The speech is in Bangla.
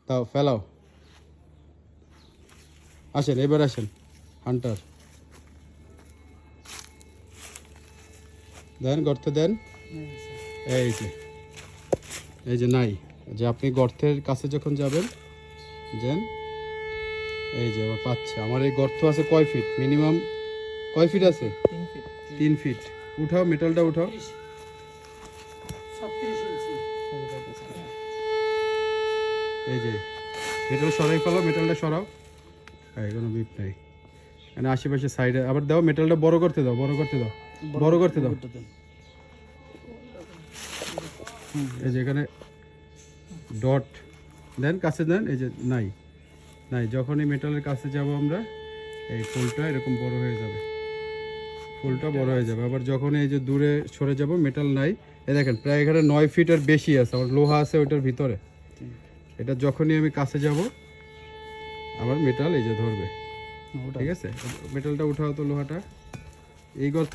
তাও ফেলাও। আসেন, এবার আসেন হান্টার, দেন গর্তে দেন। এই যে নাই, যে আপনি গর্তের কাছে যখন যাবেন দেন, এই যে আবার পাচ্ছে। আমার এই গর্ত আছে কয় ফিট মিনিমাম, কয় ফিট আছে? 3 ফিট। উঠাও, মেটালটা উঠাও। এই যে মেটাল সরাই ফেলো, মেটালটা সরাও। হ্যাঁ, কোনো বিপ নাই মানে আশেপাশে সাইডে। আবার দাও, মেটালটা বড় করতে দাও, বড় করতে দাও, বড় করতে দাও। এই যে এখানে ডট দেন, কাছে দেন। এই যে নাই, নাই। যখনই মেটালের কাছে যাব আমরা, এই ফুলটা এরকম বড় হয়ে যাবে, ফুলটা বড় হয়ে যাবে। আবার যখন এই যে দূরে সরে যাব, মেটাল নাই। এই দেখেন প্রায় এখানে 9 ফিটের বেশি আছে, আমার লোহা আছে ওইটার ভিতরে। এটা যখনই আমি কাছে যাব, আবার মেটাল এই যে ধরবে। ঠিক আছে, মেটালটা উঠাও তো, লোহাটা। এই গর্ত